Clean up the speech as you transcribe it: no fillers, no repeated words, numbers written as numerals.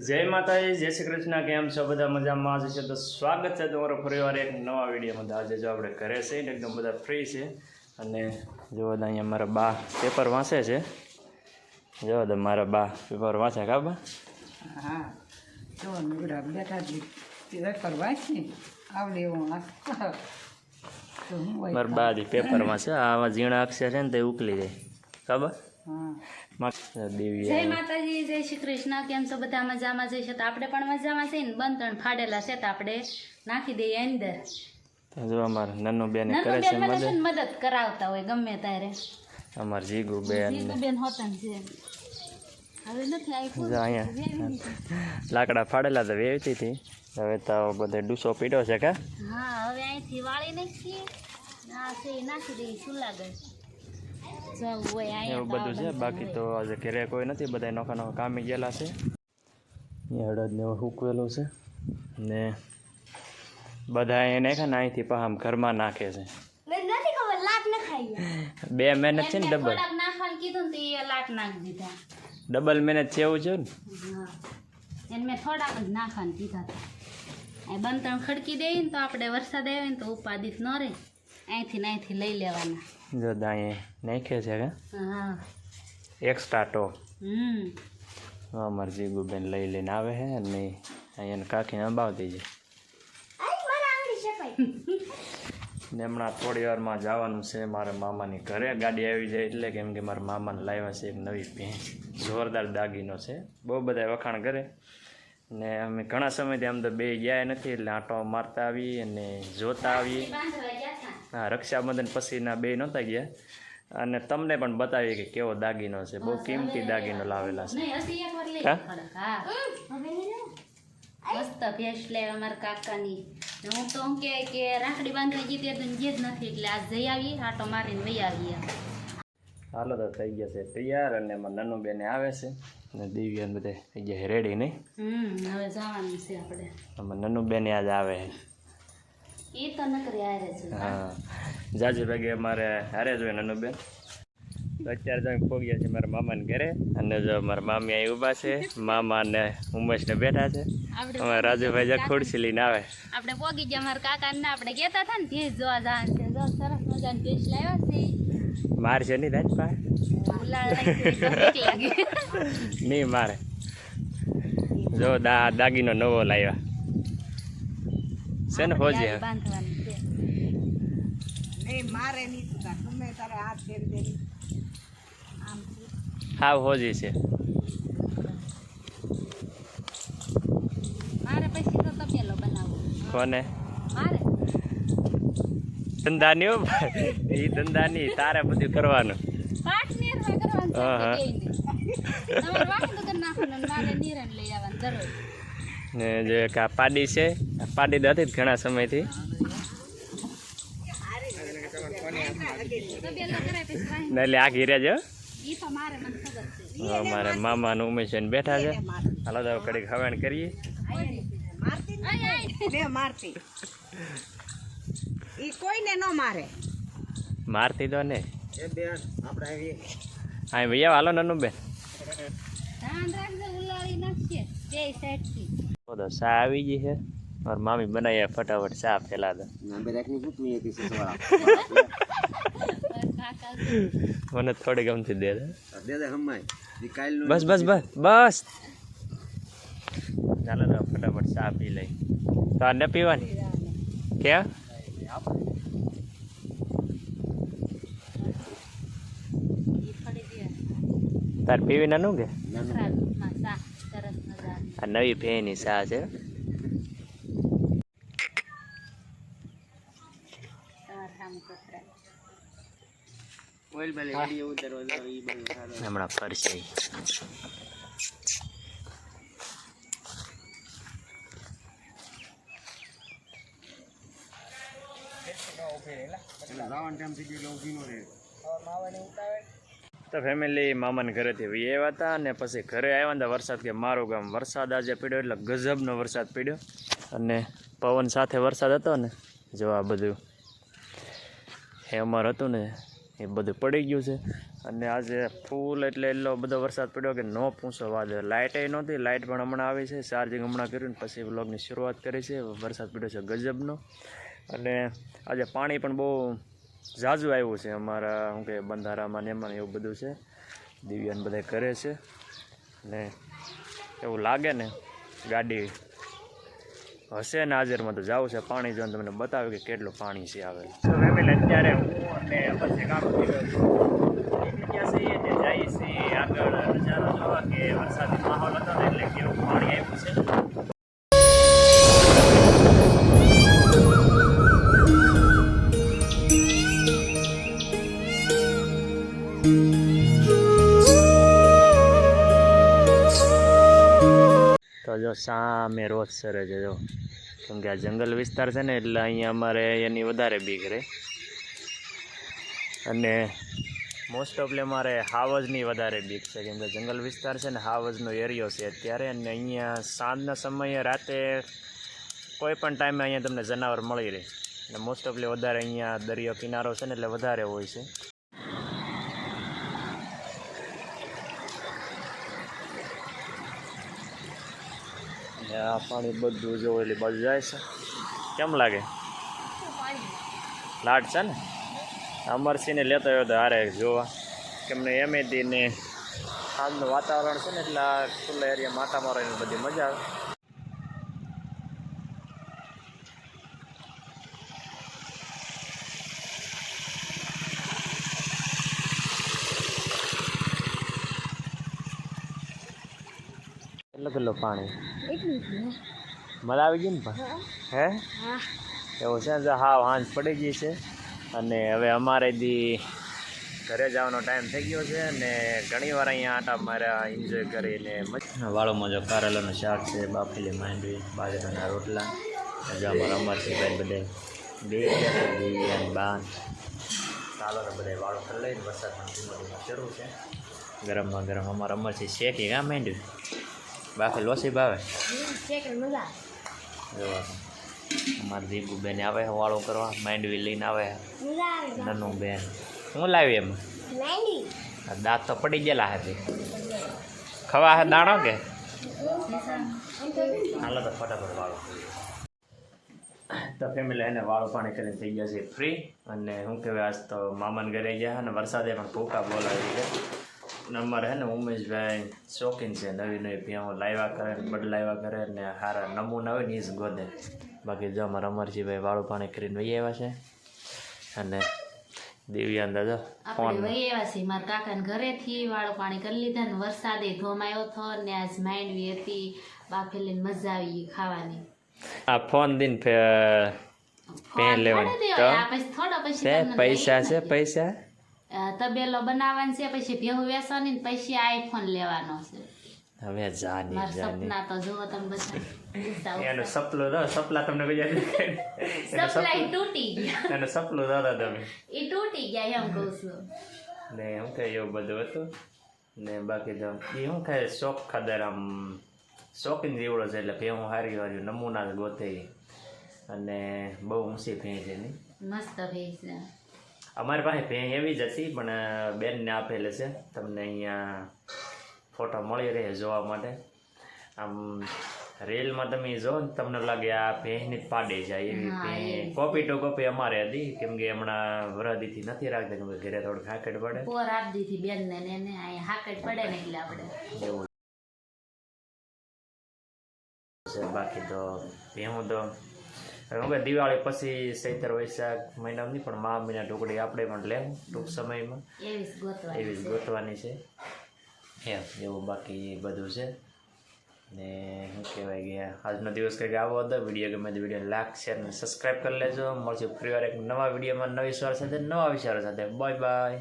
જય માતાજી, જય શ્રી કૃષ્ણ. કેમ છો બધા? મજામાં છે તો સ્વાગત છે તમારો ફરીવાર એક નવા વિડીયોમાં. આજે જો આપણે ઘરે છે ને એકદમ બધા ફ્રી છે અને જો અહીંયા મારા બા પેપર વાંચે છે. જો મારા બા પેપર વાંચે કા બા? હા, જો નવડા બેઠા જ પેપર વાંચી આવડે એવું મારા બા પેપર વાંચે. આવા ઝીણા અક્ષર છે ને તે ઉકલી જાય કા બા? જય માતાજી, જય શ્રી કૃષ્ણ. કેમ છો બધા? મજામાં જઈશે તો આપણે પણ મજામાં છે ને. બંધણ ફાડેલા છે તો આપણે નાખી દઈએ અંદર. જો અમાર નન્નુ બેન કરે છે મદદ કરાવતા હોય ગમે ત્યારે. અમાર જીગુ બેન હોતન છે હવે નથી અહીંયા લાકડા ફાડેલા તો વેચતી હતી. હવે તો બધે ડૂસો પીડ્યો છે કા? હા, હવે અહીંથી વાળી નાખીએ. આ છે નાખી દઈએ ચૂલા ગઈ. એવું બધું છે. બાકી તો આજે ઘરે કોઈ નથી, બધા નોખા નોખા કામે ગયેલા છે. અહીંયા હળદ ને એવું સૂકવેલું છે ને બધા એને છે ને અહીંથી પાછા ઘરમાં નાખે છે. 2 મહેનત છે ને ડબલ કીધું ને એ લાટ નાખી દીધા. ડબલ મહેનત છે એવું છે ને. એને મેં થોડાક જ નાખવાનું કીધા હતા. બંતણ ખડકી દઈએ ને તો આપણે વરસાદ આવે ને તો ઉપાદિત ન રહે. અહીંથી લઈ લેવાના. જો દાએ નાખે છે કે હા એક્સ્ટ્રા ટો. અમાર જીગુબેન લઈ લઈને આવે છે અને અહીંયા કાકીને અંબાવતી જાય. ને હમણાં થોડી વારમાં જવાનું છે મારા મામાની ઘરે. ગાડી આવી જાય એટલે, કેમ કે મારા મામાને લાવ્યા છે એક નવી ભેંસ. જોરદાર દાગીનો છે, બહુ બધા વખાણ કરે. ને અમે ઘણા સમયથી આમ તો બે ગયા નથી, એટલે આંટો મારતા આવીએ અને જોતા આવીએ. હા, રક્ષાબંધન પછીના બે નહોતા ગયા અને તમને પણ બતાવીએ કે કેવો દાગીનો છે. બહુ કિંમતી દાગીનો લાવેલા છે. મસ્ત ભેંસ લેવા અમારા કાકાની. હું તો કહે કે રાખડી બાંધવા જીતે તો જે જ નથી, એટલે આજ જઈ આવીએ, આટો મારીને વહી આવીએ. હાલો તો થઈ ગયા છે તૈયાર અને એમાં નન્નુ બેને આવે છે અને દિવ્યાને બધા થઈ ગયા રેડી નહીં? હવે જવાનું છે આપણે. આમાં નન્નુ બેને આજ આવે છે. એ તો નકરી હારે છે. હા, જાજી ભાગે અમારે હારે જ હોય નન્નુ બેન. તો અત્યારે તો પહોંચ્યા છે મારા મામાને ઘરે અને જો મારા મામી અહીં ઊભા છે. મામા ને ઉમેશને બેઠા છે. અમારા રાજુભાઈ જા ખુરશી લઈને આવે. આપણે પહોંચી ગયા મારા કાકાને. આપણે કહેતા હતા ને ભેંસ જોવા જવાનું છે. જો સરસ મજાની ભેંસ લાવ્યા છે. મારશે નહીં રાજપા? નહીં મારે. જો દાગીનો નવો લાવ્યા છે ને હોજી. હા, હોજી છે. મારે પછી તો તપેલો બનાવો. કોને? મારે ધંધાની હો ભાઈ, એ ધંધાની તારે બધું કરવાનું. ને જે આ પાડી છે, પાડી તો હતી જ ઘણા સમયથી. એટલે આ ઘીરે છે. મારા મામા નું ઉમેશ બેઠા છે. હાલો તો કડીક હવાણ કરીએ. ઈ કોઈને ન મારે. મારતી તો ને હા ભૈયા. હાલો નન્નુ બેન ચા આવી ગઈ છે. મારી મામી બનાવી ફટાફટ ચા પેલા તો. મને થોડી ગમતી દે. બસ બસ બસ બસ. ચાલો તો ફટાફટ ચા પી લઈ. તો આ ન પીવાની ક્યાં? તાર પીવી નાનું કે? આ નવી ભેની ચા છે. હમણાં ફરશે. તો ફેમિલી મામાને ઘરેથી આવ્યા હતા અને પછી ઘરે આવ્યા ને વરસાદ કે મારું ગામ. વરસાદ આજે પડ્યો એટલે ગજબનો વરસાદ પડ્યો અને પવન સાથે વરસાદ હતો ને. જો આ બધું એ અમાર હતું ને એ બધું પડી ગયું છે. અને આજે ફૂલ એટલે એટલો બધો વરસાદ પડ્યો કે ન પૂછો વાત. લાઇટે નહોતી, લાઇટ પણ હમણાં આવી છે. ચાર્જિંગ હમણાં કર્યું ને પછી વ્લોગની શરૂઆત કરી છે. વરસાદ પડ્યો છે ગજબનો. અને આજે પાણી પણ બહુ ઝાઝું આવ્યું છે અમારા શું કે બંધારામાં ને એમાં એવું બધું છે. દિવ્યાન બધા કરે છે ને એવું લાગે ને ગાડી હશે ને હાજરમાં તો જવું છે પાણી જોઈને તમને બતાવ્યું કે કેટલું પાણી છે આવે. તો ફેમિલી અત્યારે હું અને પછી કામ ત્યાં જઈએ તે જઈએ છીએ આગળ નજારો જોવા કે વરસાદી માહોલ હતો ને એટલે કેવું પાણી આવ્યું છે. તો જો સામે રોજ સરે છે જો, કેમ કે આ જંગલ વિસ્તાર છે ને એટલે અહીંયા અમારે એની વધારે બીક રહે. અને મોસ્ટ ઓફલી અમારે હાવજની વધારે બીક છે કેમ કે જંગલ વિસ્તાર છે ને હાવજનો એરિયો છે અત્યારે. અને અહીંયા સાંજના સમયે રાતે કોઈ પણ ટાઈમે અહીંયા તમને જનાવર મળી રહે. અને મોસ્ટ ઓફલી વધારે અહીંયા દરિયો કિનારો છે ને એટલે વધારે હોય છે. આ પાણી બધું જો એલી બાજુ જાય છે. કેમ લાગે? લાટ છે ને અમરસિંહને લેતો આવ્યો તો હારે જોવા કેમને એમેથી ને આજનું વાતાવરણ છે ને એટલે આ ખુલ્લા એરિયા માટા મારવાની બધી મજા આવે. કેટલો પાણી મજા આવી ગઈ ને પણ હે એવું છે ને હા હાંજ પડી ગઈ છે. અને હવે અમારે દી ઘરે જવાનો ટાઈમ થઈ ગયો છે. અને ઘણી વાર અહીંયા આટા મારા એન્જોય કરીને વાળોમાં જો કારેલાનું શાક છે, બાફેલી માંડવી, બાજરાના રોટલા. જો અમારા અમરસિંહભાઈ બધે બે બાન ચાલો ને બધા વાળો કરી લઈને વરસાદ પણ શરૂ છે. ગરમમાં ગરમ અમારા અમરસિંહ શેકી કાં માંડવી બાકી લોસી ભાવે અમારે દીપુ બેન આવે વાળો કરવા માંડવી લઈને આવે. નનું બેન શું લાવી એમ દાંત તો પડી ગયેલા હતી ખવા હે દાણો કે હાલો તો ફટાફટ વાળો. તો ફેમિલી એને વાળો પાણી કરીને થઈ ગયા છે ફ્રી. અને શું કહેવાય આજ તો મામાને ઘરે ગયા અને વરસાદે પણ ભૂકા બોલાવી છે. અમારે હે ને ઉમેશભાઈ શોખીન છે નવી નવી ભેહો લાવ્યા કરે ને બદલાવ્યા કરે ને સારા નમૂના હોય ને એ જ ગોદે. બાકી જો અમારા અમરજીભાઈ વાળું પાણી કરીને વહી આવ્યા છે. અને દિવ્યાન દાદા આપણે વહી આવ્યા છીએ મારા કાકાને ઘરેથી વાળું પાણી કરી લીધા ને વરસાદે ધોમાયો હતો ને આજ માંડવી હતી બાફેલી મજા આવી ખાવાની. આ ફોન દિન પૈસા છે પૈસા તબેલો બનાવવાનો છે પછી ભેહું વેચવાની ને પછી આઈફોન લેવાનો છે. હવે જાની મારા સપના તો જુઓ તમે બધા એનો સપલું દો સપલા તમને સપલા તૂટી ગયા એનો સપલું દાદા તમે એ તૂટી ગયા એમ કહું છું. ને શું થાય એવું બધું હતું ને બાકી તો એ શું થાય શોખ ખાદર આમ શોખીન જેવડો છે એટલે ભેહું હારી હારી નમૂના ગોતે. અને બહુ ઊંચી ભેં છે ને મસ્ત ભેં છે. અમારી પાસે ભેં એવી જ હતી પણ બેનને આપેલી છે. તમને અહીંયા ફોટો મળી રહે જોવા માટે. આમ રીલમાં તમે જો ને તમને લાગે આ ભેંની જ પાડી જાય એવી ભેં કોપી ટુ કોપી અમારે હતી કેમ કે હમણાં વરદીથી નથી રાખતા કેમ કે ઘરે થોડુંક હાકડ પડે પોર આપી દીધી બેનને ને એને અહીંયા હાકડ પડે ને એટલે આપણે એવું છે. બાકી તો ભેહું તો હવે દિવાળી પછી ચૈત્ર વૈશાખ મહિનામાં નહીં પણ મા મહિના ટુકડી આપણે પણ લેવું ટૂંક સમયમાં એવી જ ગોતવાની છે એમ એવું બાકી બધું છે. ને શું કહેવાય ગયા આજનો દિવસ કંઈક આવો હતો. વિડીયો ગમે તો વિડીયો લાઈક શેર અને સબસ્ક્રાઈબ કરી લેજો. મળશું ફરી વાર એક નવા વિડીયોમાં નવી વિચાર સાથે નવા વિચારો સાથે. Bye bye.